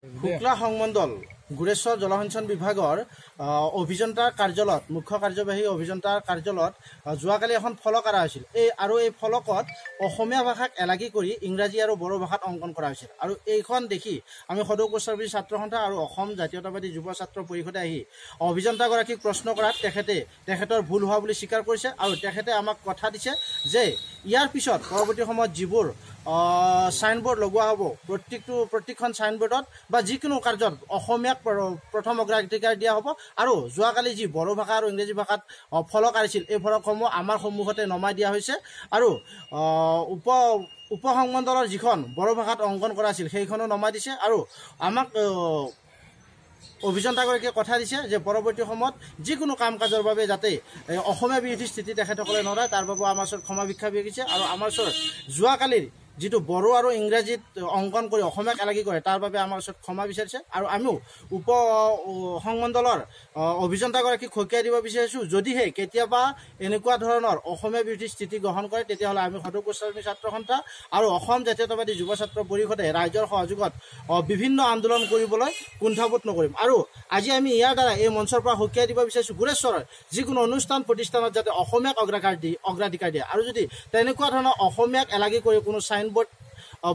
শুক্লা সংমণ্ডল গুৰেশ্বৰ জলসিঞ্চন বিভাগৰ অভিযন্তাৰ কাৰ্যালয়ত মুখ্য কাৰ্যবাহী অভিযন্তাৰ কাৰ্যালয়ত যোৱাকালি এখন ফলক আঁৰা হৈছিল। এই ফলকত অসমীয়া ভাষাক এলাগী কৰি ইংৰাজী আৰু বড়ো ভাষাত অংকন কৰা হৈছিল। আৰু এইখন দেখি আমি সদৌ কোচৰাবৰী ছাত্ৰ সন্থা আৰু অসম জাতীয়তাবাদী যুৱ ছাত্ৰ পৰিষদে আহি অভিযন্তাগৰাকীক প্ৰশ্ন কৰাত তেখেতৰ ভুল হোৱা বুলি স্বীকাৰ কৰিছে আৰু তেখেতে আমাক কথা দিছে যে ইয়াৰ পিছত পৰৱৰ্তী সময়ত যিবোৰ সাইনবোৰ্ড লগোৱা হ'ব প্ৰত্যেকখন সাইনবোৰ্ডত বা যিকোনো কাৰ্যত অসমীয়াক প্ৰথম অগ্ৰাধিকাৰ দিয়া হ'ব। আৰু যোৱাকালি যি বড়ো ভাষা আৰু ইংৰাজী ভাষাত ফলক আৰিছিল এই ফলকসমূহ আমাৰ সন্মুখতে নমাই দিয়া হৈছে আৰু উপসংমণ্ডলৰ যিখন বড়ো ভাষাত অংকন কৰা আছিল সেইখনো নমাই দিছে। আৰু আমাক অভিযন্তাগৰাকীয়ে কথা দিছে যে পৰৱৰ্তী সময়ত যিকোনো কাম কাজৰ বাবে যাতে অসমীয়া বিৰোধী স্থিতি তেখেতসকলে নলয় তাৰ বাবে আমাৰ ওচৰত ক্ষমা ভিক্ষা বিকিছে। আৰু আমাৰ ওচৰত যোৱাকালিৰ যিটো বড়ো আৰু ইংৰাজীত অংকন কৰি অসমীয়াক এলাগী কৰে তাৰ বাবে আমাৰ ওচৰত ক্ষমা বিচাৰিছে। আৰু আমিও উপসংমণ্ডলৰ অভিযন্তাগৰাকীক সকীয়াই দিব বিচাৰিছোঁ, যদিহে কেতিয়াবা এনেকুৱা ধৰণৰ অসমীয়া বিৰোধী স্থিতি গ্ৰহণ কৰে তেতিয়াহ'লে আমি সদৌ কোচৰাবৰী ছাত্ৰ সন্থা আৰু অসম জাতীয়তাবাদী যুৱ ছাত্ৰ পৰিষদে ৰাইজৰ সহযোগত বিভিন্ন আন্দোলন কৰিবলৈ কুণ্ঠাবোধ নকৰিম। আৰু আজি আমি ইয়াৰ দ্বাৰা এই মঞ্চৰ পৰা সকীয়াই দিব বিচাৰিছোঁ গুৰেশ্বৰৰ যিকোনো অনুষ্ঠান প্ৰতিষ্ঠানত যাতে অসমীয়াক অগ্ৰাধিকাৰ দিয়ে আৰু যদি তেনেকুৱা ধৰণৰ অসমীয়াক এলাগী কৰি কোনো সাইনবোৰ্ড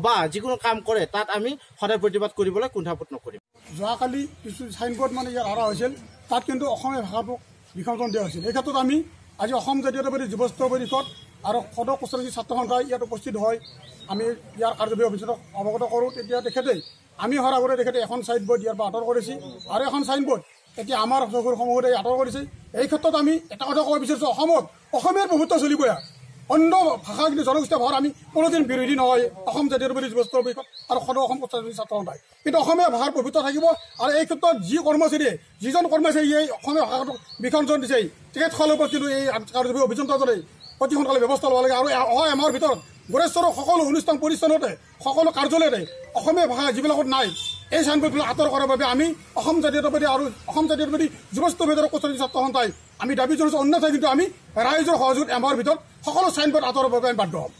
বা যিকোনো কাম কৰে তাত আমি সদায় প্ৰতিবাদ কৰিবলৈ কুণ্ঠাবোধ নকৰিম। যোৱাকালি কিছু সাইনবোৰ্ড ইয়াত আঁৰা হৈছিল, তাত কিন্তু অসমীয়া ভাষাটোক বিসৰ্জন দিয়া হৈছিল। এই ক্ষেত্ৰত আমি আজি অসম জাতীয়তাবাদী যুৱ ছাত্ৰ পৰিষদ আৰু সদৌ কোচৰাবৰী ছাত্ৰ সন্থাই ইয়াত উপস্থিত হয় আমি ইয়াৰ কাৰ্যবাহী অফিচক অৱগত কৰোঁ। তেতিয়া তেখেতে আমি হোৱাৰ আগতে তেখেতে এখন সাইনবোৰ্ড ইয়াৰ পৰা আঁতৰ কৰিছে আৰু এখন সাইনবোৰ্ড এতিয়া আমাৰ চকুৰ সন্মুখতে আঁতৰ কৰিছে। এই ক্ষেত্ৰত আমি এটা কথা ক'ব বিচাৰিছোঁ, অসমত অসমীয়াৰ প্ৰভুত্ব চলিবই, অন্য ভাষা কিন্তু জনগোষ্ঠীয় ভাষাৰ আমি কোনোদিন বিৰোধী নহয় অসম জাতীয়তাবাদী যুৱ ছাত্ৰ পৰিষদ আৰু সদৌ অসম কোচৰাবৰী ছাত্ৰ সন্থাই। কিন্তু অসমীয়া ভাষাৰ প্ৰভুত্ব থাকিব আৰু এই ক্ষেত্ৰত যিজন কৰ্মচাৰীয়ে এই অসমীয়া ভাষাটোক বিসৰ্জন দিছে তেখেতসকলৰ ওপৰত কিন্তু এই কাৰ্যবাহী অভিযন্তাজনে অতি সোনকালে ব্যৱস্থা ল'ব লাগে। আৰু অহা এমাহৰ ভিতৰত গুৰেশ্বৰৰ সকলো অনুষ্ঠান প্ৰতিষ্ঠানতে সকলো কাৰ্যালয়তে অসমীয়া ভাষা যিবিলাকত নাই এই সাইনবোৰ্ডবিলাক আঁতৰ কৰাৰ বাবে আমি অসম জাতীয়তাবাদী আৰু অসম জাতীয়তাবাদী যুৱ ছাত্ৰ পৰিষদ আৰু কোচৰাবৰী ছাত্ৰ সন্থাই আমি দাবী জনাইছোঁ। অন্যথা কিন্তু আমি ৰাইজৰ সহযোগত এমাহৰ ভিতৰত সকলো সাইনবোৰ্ড আঁতৰৰ বাবে আমি বাধ্য হ'ম।